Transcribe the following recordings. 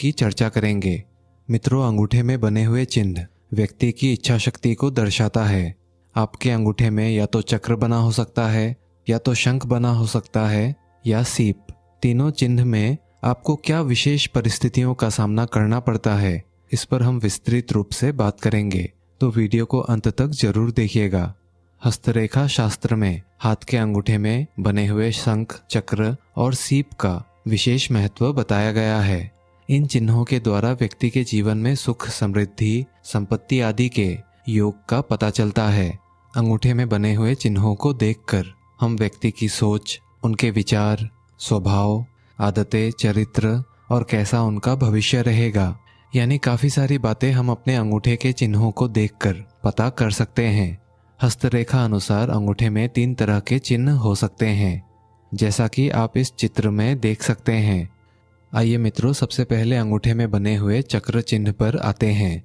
की चर्चा करेंगे। मित्रों, अंगूठे में बने हुए चिन्ह व्यक्ति की इच्छा शक्ति को दर्शाता है। आपके अंगूठे में या तो चक्र बना हो सकता है, या तो शंख बना हो सकता है, या सीप। तीनों चिन्ह में आपको क्या विशेष परिस्थितियों का सामना करना पड़ता है, इस पर हम विस्तृत रूप से बात करेंगे, तो वीडियो को अंत तक जरूर देखिएगा। हस्तरेखा शास्त्र में हाथ के अंगूठे में बने हुए शंख, चक्र और सीप का विशेष महत्व बताया गया है। इन चिन्हों के द्वारा व्यक्ति के जीवन में सुख, समृद्धि, संपत्ति आदि के योग का पता चलता है। अंगूठे में बने हुए चिन्हों को देखकर हम व्यक्ति की सोच, उनके विचार, स्वभाव, आदतें, चरित्र और कैसा उनका भविष्य रहेगा, यानी काफी सारी बातें हम अपने अंगूठे के चिन्हों को देखकर पता कर सकते हैं। हस्तरेखा अनुसार अंगूठे में 3 तरह के चिन्ह हो सकते हैं, जैसा कि आप इस चित्र में देख सकते हैं। आइए मित्रों, सबसे पहले अंगूठे में बने हुए चक्र चिन्ह पर आते हैं।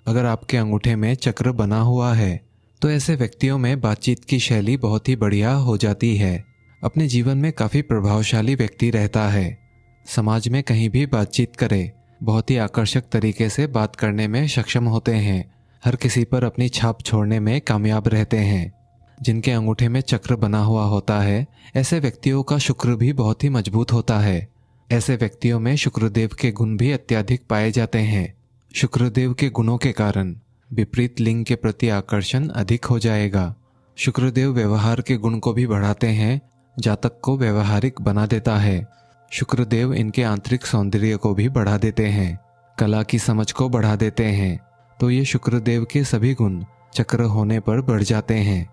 अगर आपके अंगूठे में चक्र बना हुआ है तो ऐसे व्यक्तियों में बातचीत की शैली बहुत ही बढ़िया हो जाती है। अपने जीवन में काफ़ी प्रभावशाली व्यक्ति रहता है। समाज में कहीं भी बातचीत करे, बहुत ही आकर्षक तरीके से बात करने में सक्षम होते हैं। हर किसी पर अपनी छाप छोड़ने में कामयाब रहते हैं। जिनके अंगूठे में चक्र बना हुआ होता है, ऐसे व्यक्तियों का शुक्र भी बहुत ही मजबूत होता है। ऐसे व्यक्तियों में शुक्रदेव के गुण भी अत्यधिक पाए जाते हैं। शुक्रदेव के गुणों के कारण विपरीत लिंग के प्रति आकर्षण अधिक हो जाएगा। शुक्रदेव व्यवहार के गुण को भी बढ़ाते हैं, जातक को व्यवहारिक बना देता है। शुक्रदेव इनके आंतरिक सौंदर्य को भी बढ़ा देते हैं, कला की समझ को बढ़ा देते हैं। तो ये शुक्रदेव के सभी गुण चक्र होने पर बढ़ जाते हैं।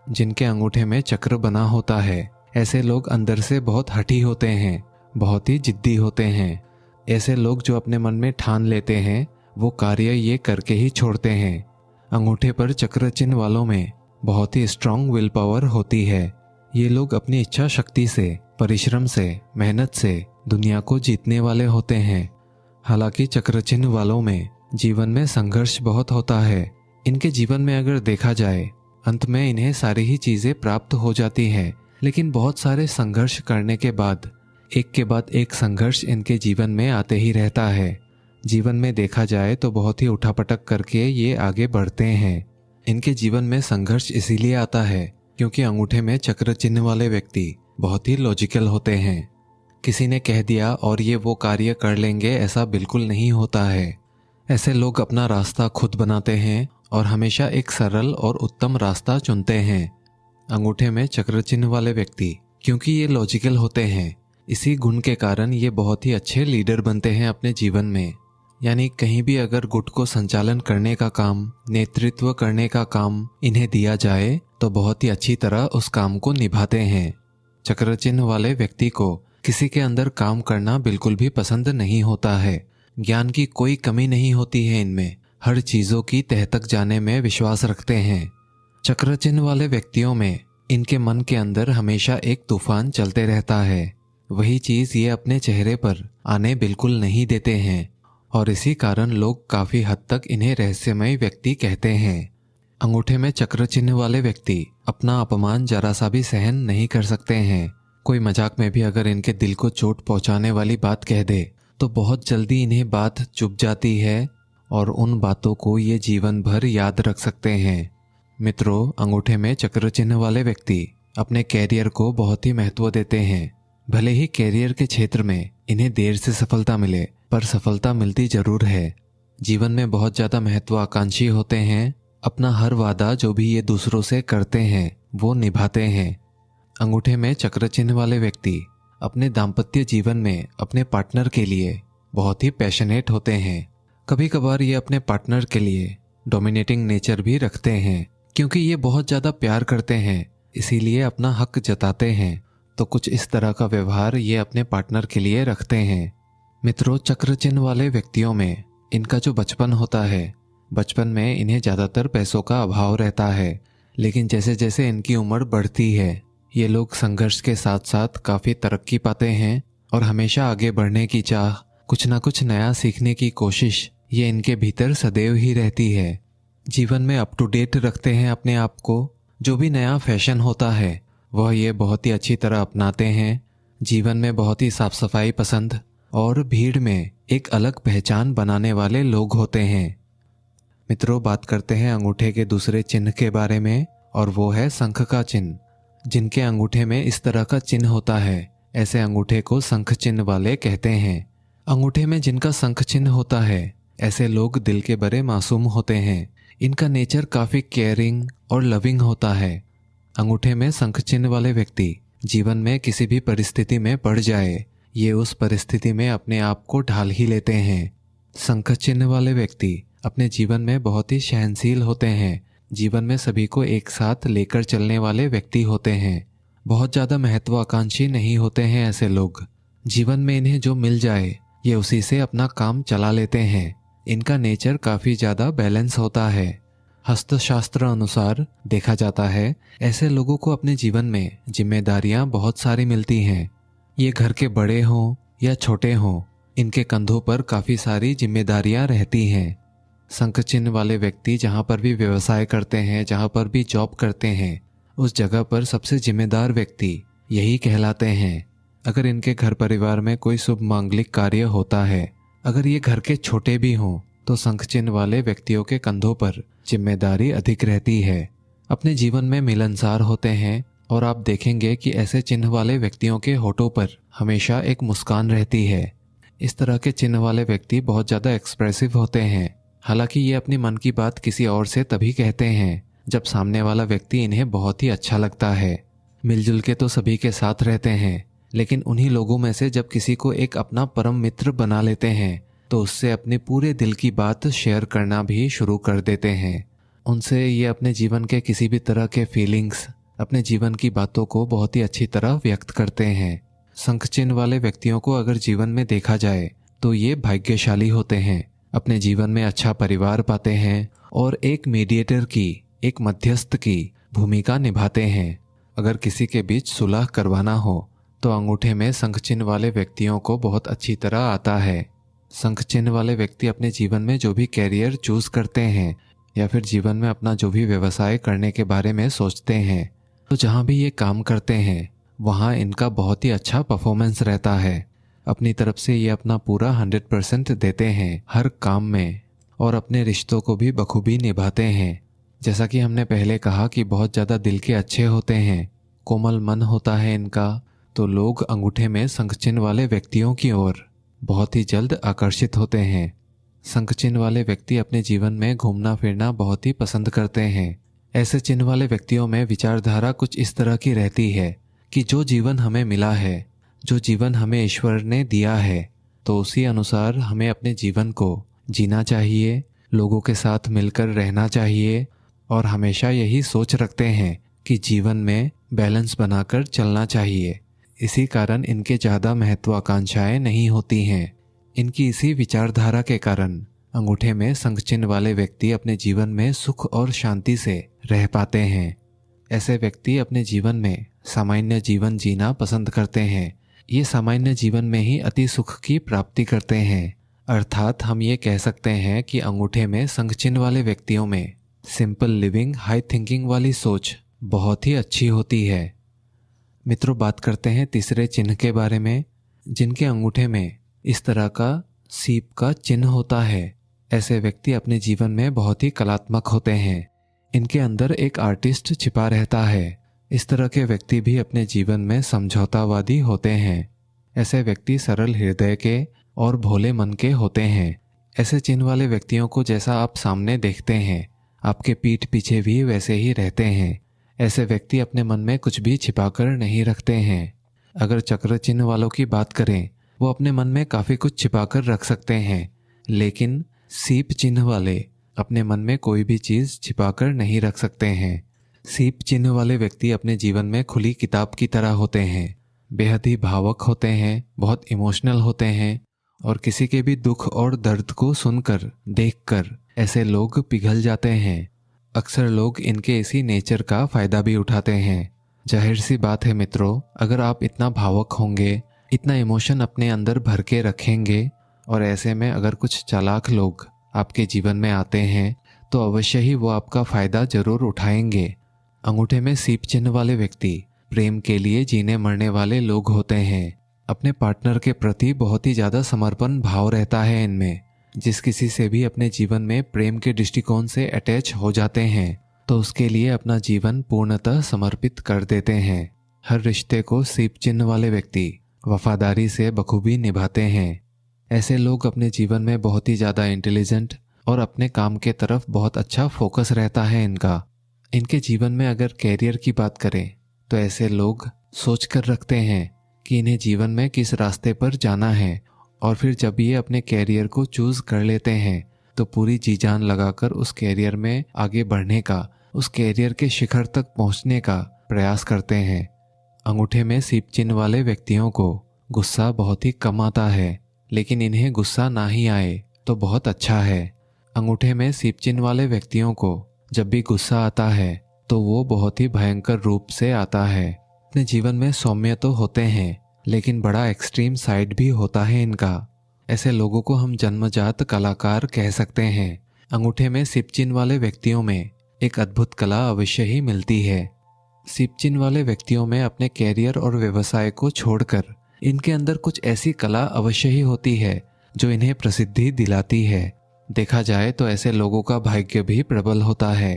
जिनके अंगूठे में चक्र बना होता है, ऐसे लोग अंदर से बहुत हठी होते हैं, बहुत ही जिद्दी होते हैं। ऐसे लोग जो अपने मन में ठान लेते हैं, वो कार्य ये करके ही छोड़ते हैं। अंगूठे पर चक्र चिन्ह वालों में बहुत ही स्ट्रांग विल पावर होती है। ये लोग अपनी इच्छा शक्ति से, परिश्रम से, मेहनत से दुनिया को जीतने वाले होते हैं। हालांकि चक्र चिन्ह वालों में जीवन में संघर्ष बहुत होता है। इनके जीवन में अगर देखा जाए, अंत में इन्हें सारी ही चीजें प्राप्त हो जाती हैं, लेकिन बहुत सारे संघर्ष करने के बाद एक के बाद एक संघर्ष इनके जीवन में आते ही रहता है। जीवन में देखा जाए तो बहुत ही उठापटक करके ये आगे बढ़ते हैं। इनके जीवन में संघर्ष इसीलिए आता है क्योंकि अंगूठे में चक्र चिन्ह वाले व्यक्ति बहुत ही लॉजिकल होते हैं। किसी ने कह दिया और ये वो कार्य कर लेंगे, ऐसा बिल्कुल नहीं होता है। ऐसे लोग अपना रास्ता खुद बनाते हैं और हमेशा एक सरल और उत्तम रास्ता चुनते हैं। अंगूठे में चक्र चिन्ह वाले व्यक्ति क्योंकि ये लॉजिकल होते हैं, इसी गुण के कारण ये बहुत ही अच्छे लीडर बनते हैं अपने जीवन में। यानी कहीं भी अगर गुट को संचालन करने का काम, नेतृत्व करने का काम इन्हें दिया जाए तो बहुत ही अच्छी तरह उस काम को निभाते हैं। चक्र चिन्ह वाले व्यक्ति को किसी के अंदर काम करना बिल्कुल भी पसंद नहीं होता है। ज्ञान की कोई कमी नहीं होती है इनमें, हर चीजों की तह तक जाने में विश्वास रखते हैं। चक्र चिन्ह वाले व्यक्तियों में इनके मन के अंदर हमेशा एक तूफान चलते रहता है। वही चीज ये अपने चेहरे पर आने बिल्कुल नहीं देते हैं और इसी कारण लोग काफी हद तक इन्हें रहस्यमय व्यक्ति कहते हैं। अंगूठे में चक्र चिन्ह वाले व्यक्ति अपना अपमान जरा सा भी सहन नहीं कर सकते हैं। कोई मजाक में भी अगर इनके दिल को चोट पहुंचाने वाली बात कह दे तो बहुत जल्दी इन्हें बात चुभ जाती है और उन बातों को ये जीवन भर याद रख सकते हैं। मित्रों, अंगूठे में चक्र चिन्ह वाले व्यक्ति अपने कैरियर को बहुत ही महत्व देते हैं। भले ही कैरियर के क्षेत्र में इन्हें देर से सफलता मिले, पर सफलता मिलती जरूर है। जीवन में बहुत ज्यादा महत्वाकांक्षी होते हैं। अपना हर वादा जो भी ये दूसरों से करते हैं वो निभाते हैं। अंगूठे में चक्र चिन्ह वाले व्यक्ति अपने दाम्पत्य जीवन में अपने पार्टनर के लिए बहुत ही पैशनेट होते हैं। कभी कभार ये अपने पार्टनर के लिए डोमिनेटिंग नेचर भी रखते हैं, क्योंकि ये बहुत ज्यादा प्यार करते हैं, इसीलिए अपना हक जताते हैं। तो कुछ इस तरह का व्यवहार ये अपने पार्टनर के लिए रखते हैं। मित्रों, चक्र चिन्ह वाले व्यक्तियों में इनका जो बचपन होता है, बचपन में इन्हें ज्यादातर पैसों का अभाव रहता है, लेकिन जैसे जैसे इनकी उम्र बढ़ती है ये लोग संघर्ष के साथ साथ काफी तरक्की पाते हैं और हमेशा आगे बढ़ने की चाह, कुछ ना कुछ नया सीखने की कोशिश ये इनके भीतर सदैव ही रहती है। जीवन में अप टू डेट रखते हैं अपने आप को। जो भी नया फैशन होता है वह ये बहुत ही अच्छी तरह अपनाते हैं। जीवन में बहुत ही साफ सफाई पसंद और भीड़ में एक अलग पहचान बनाने वाले लोग होते हैं। मित्रों, बात करते हैं अंगूठे के दूसरे चिन्ह के बारे में, और वो है शंख का चिन्ह। जिनके अंगूठे में इस तरह का चिन्ह होता है, ऐसे अंगूठे को शंख चिन्ह वाले कहते हैं। अंगूठे में जिनका शंख चिन्ह होता है, ऐसे लोग दिल के बड़े मासूम होते हैं। इनका नेचर काफ़ी केयरिंग और लविंग होता है। अंगूठे में शंख चिन्ह वाले व्यक्ति जीवन में किसी भी परिस्थिति में पड़ जाए, ये उस परिस्थिति में अपने आप को ढाल ही लेते हैं। शंख चिन्ह वाले व्यक्ति अपने जीवन में बहुत ही सहनशील होते हैं। जीवन में सभी को एक साथ लेकर चलने वाले व्यक्ति होते हैं। बहुत ज़्यादा महत्वाकांक्षी नहीं होते हैं ऐसे लोग। जीवन में इन्हें जो मिल जाए, ये उसी से अपना काम चला लेते हैं। इनका नेचर काफ़ी ज़्यादा बैलेंस होता है। हस्तशास्त्र अनुसार देखा जाता है, ऐसे लोगों को अपने जीवन में जिम्मेदारियां बहुत सारी मिलती हैं। ये घर के बड़े हों या छोटे हों, इनके कंधों पर काफ़ी सारी जिम्मेदारियां रहती हैं। शंख चिन्ह वाले व्यक्ति जहाँ पर भी व्यवसाय करते हैं, जहाँ पर भी जॉब करते हैं, उस जगह पर सबसे जिम्मेदार व्यक्ति यही कहलाते हैं। अगर इनके घर परिवार में कोई शुभ मांगलिक कार्य होता है, अगर ये घर के छोटे भी हों, तो शंख चिन्ह वाले व्यक्तियों के कंधों पर जिम्मेदारी अधिक रहती है। अपने जीवन में मिलनसार होते हैं, और आप देखेंगे कि ऐसे चिन्ह वाले व्यक्तियों के होठों पर हमेशा एक मुस्कान रहती है। इस तरह के चिन्ह वाले व्यक्ति बहुत ज़्यादा एक्सप्रेसिव होते हैं। हालांकि ये अपनी मन की बात किसी और से तभी कहते हैं जब सामने वाला व्यक्ति इन्हें बहुत ही अच्छा लगता है। मिलजुल के तो सभी के साथ रहते हैं, लेकिन उन्हीं लोगों में से जब किसी को एक अपना परम मित्र बना लेते हैं, तो उससे अपने पूरे दिल की बात शेयर करना भी शुरू कर देते हैं। उनसे ये अपने जीवन के किसी भी तरह के फीलिंग्स, अपने जीवन की बातों को बहुत ही अच्छी तरह व्यक्त करते हैं। शंख चिन्ह वाले व्यक्तियों को अगर जीवन में देखा जाए, तो ये भाग्यशाली होते हैं। अपने जीवन में अच्छा परिवार पाते हैं और एक मीडिएटर की, एक मध्यस्थ की भूमिका निभाते हैं। अगर किसी के बीच सुलह करवाना हो, तो अंगूठे में शंख चिन्ह वाले व्यक्तियों को बहुत अच्छी तरह आता है। शंख चिन्ह वाले व्यक्ति अपने जीवन में जो भी कैरियर चूज करते हैं, या फिर जीवन में अपना जो भी व्यवसाय करने के बारे में सोचते हैं, तो जहाँ भी ये काम करते हैं, वहाँ इनका बहुत ही अच्छा परफॉर्मेंस रहता है। अपनी तरफ से ये अपना पूरा 100% देते हैं हर काम में, और अपने रिश्तों को भी बखूबी निभाते हैं। जैसा कि हमने पहले कहा कि बहुत ज़्यादा दिल के अच्छे होते हैं, कोमल मन होता है इनका, तो लोग अंगूठे में शंख चिन्ह वाले व्यक्तियों की ओर बहुत ही जल्द आकर्षित होते हैं। शंख चिन्ह वाले व्यक्ति अपने जीवन में घूमना फिरना बहुत ही पसंद करते हैं। ऐसे चिन्ह वाले व्यक्तियों में विचारधारा कुछ इस तरह की रहती है कि जो जीवन हमें मिला है, जो जीवन हमें ईश्वर ने दिया है, तो उसी अनुसार हमें अपने जीवन को जीना चाहिए, लोगों के साथ मिलकर रहना चाहिए, और हमेशा यही सोच रखते हैं कि जीवन में बैलेंस बनाकर चलना चाहिए। इसी कारण इनके ज़्यादा महत्वाकांक्षाएं नहीं होती हैं। इनकी इसी विचारधारा के कारण अंगूठे में शंख चिन्ह वाले व्यक्ति अपने जीवन में सुख और शांति से रह पाते हैं। ऐसे व्यक्ति अपने जीवन में सामान्य जीवन जीना पसंद करते हैं। ये सामान्य जीवन में ही अति सुख की प्राप्ति करते हैं। अर्थात हम ये कह सकते हैं कि अंगूठे में शंख चिन्ह वाले व्यक्तियों में सिंपल लिविंग, हाई थिंकिंग वाली सोच बहुत ही अच्छी होती है। मित्रों, बात करते हैं तीसरे चिन्ह के बारे में, जिनके अंगूठे में इस तरह का सीप का चिन्ह होता है। ऐसे व्यक्ति अपने जीवन में बहुत ही कलात्मक होते हैं। इनके अंदर एक आर्टिस्ट छिपा रहता है। इस तरह के व्यक्ति भी अपने जीवन में समझौतावादी होते हैं। ऐसे व्यक्ति सरल हृदय के और भोले मन के होते हैं। ऐसे चिन्ह वाले व्यक्तियों को जैसा आप सामने देखते हैं, आपके पीठ पीछे भी वैसे ही रहते हैं। ऐसे व्यक्ति अपने मन में कुछ भी छिपाकर नहीं रखते हैं। अगर चक्र चिन्ह वालों की बात करें, वो अपने मन में काफ़ी कुछ छिपाकर रख सकते हैं, लेकिन सीप चिन्ह वाले अपने मन में कोई भी चीज़ छिपाकर नहीं रख सकते हैं। सीप चिन्ह वाले व्यक्ति अपने जीवन में खुली किताब की तरह होते हैं। बेहद ही भावुक होते हैं, बहुत इमोशनल होते हैं, और किसी के भी दुख और दर्द को सुनकर, देखकर ऐसे लोग पिघल जाते हैं। अक्सर लोग इनके इसी नेचर का फ़ायदा भी उठाते हैं। जाहिर सी बात है मित्रों, अगर आप इतना भावुक होंगे, इतना इमोशन अपने अंदर भर के रखेंगे, और ऐसे में अगर कुछ चालाक लोग आपके जीवन में आते हैं, तो अवश्य ही वो आपका फ़ायदा ज़रूर उठाएंगे। अंगूठे में सीप चिन्ह वाले व्यक्ति प्रेम के लिए जीने मरने वाले लोग होते हैं। अपने पार्टनर के प्रति बहुत ही ज़्यादा समर्पण भाव रहता है इनमें। जिस किसी से भी अपने जीवन में प्रेम के दृष्टिकोण से अटैच हो जाते हैं तो उसके लिए अपना जीवन पूर्णतः समर्पित कर देते हैं। हर रिश्ते को सीप चिन्ह वाले व्यक्ति वफादारी से बखूबी निभाते हैं। ऐसे लोग अपने जीवन में बहुत ही ज़्यादा इंटेलिजेंट और अपने काम के तरफ बहुत अच्छा फोकस रहता है इनका। इनके जीवन में अगर कैरियर की बात करें तो ऐसे लोग सोच कर रखते हैं कि इन्हें जीवन में किस रास्ते पर जाना है, और फिर जब ये अपने कैरियर को चूज़ कर लेते हैं तो पूरी जी जान लगाकर उस कैरियर में आगे बढ़ने का, उस कैरियर के शिखर तक पहुंचने का प्रयास करते हैं। अंगूठे में सीप चिन्ह वाले व्यक्तियों को गुस्सा बहुत ही कम आता है, लेकिन इन्हें गुस्सा ना ही आए तो बहुत अच्छा है। अंगूठे में सीप चिन्ह वाले व्यक्तियों को जब भी गुस्सा आता है तो वो बहुत ही भयंकर रूप से आता है। अपने जीवन में सौम्य तो होते हैं लेकिन बड़ा एक्सट्रीम साइड भी होता है इनका। ऐसे लोगों को हम जन्मजात कलाकार कह सकते हैं। अंगूठे में सीप चिन्ह वाले व्यक्तियों में एक अद्भुत कला अवश्य ही मिलती है। सीप चिन्ह वाले व्यक्तियों में अपने कैरियर और व्यवसाय को छोड़कर इनके अंदर कुछ ऐसी कला अवश्य ही होती है जो इन्हें प्रसिद्धि दिलाती है। देखा जाए तो ऐसे लोगों का भाग्य भी प्रबल होता है।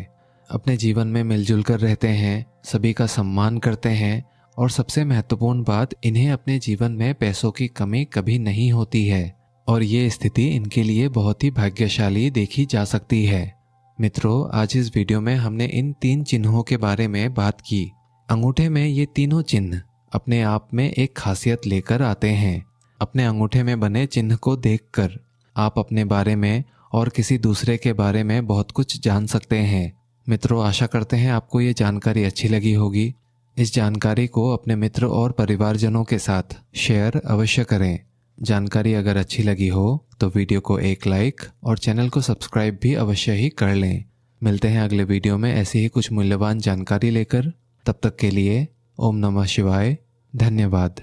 अपने जीवन में मिलजुल कर रहते हैं, सभी का सम्मान करते हैं, और सबसे महत्वपूर्ण बात, इन्हें अपने जीवन में पैसों की कमी कभी नहीं होती है, और ये स्थिति इनके लिए बहुत ही भाग्यशाली देखी जा सकती है। मित्रों, आज इस वीडियो में हमने इन 3 चिन्हों के बारे में बात की। अंगूठे में ये तीनों चिन्ह अपने आप में एक खासियत लेकर आते हैं। अपने अंगूठे में बने चिन्ह को देखकर आप अपने बारे में और किसी दूसरे के बारे में बहुत कुछ जान सकते हैं। मित्रों, आशा करते हैं आपको ये जानकारी अच्छी लगी होगी। इस जानकारी को अपने मित्र और परिवारजनों के साथ शेयर अवश्य करें। जानकारी अगर अच्छी लगी हो तो वीडियो को एक लाइक और चैनल को सब्सक्राइब भी अवश्य ही कर लें। मिलते हैं अगले वीडियो में ऐसी ही कुछ मूल्यवान जानकारी लेकर। तब तक के लिए ओम नमः शिवाय। धन्यवाद।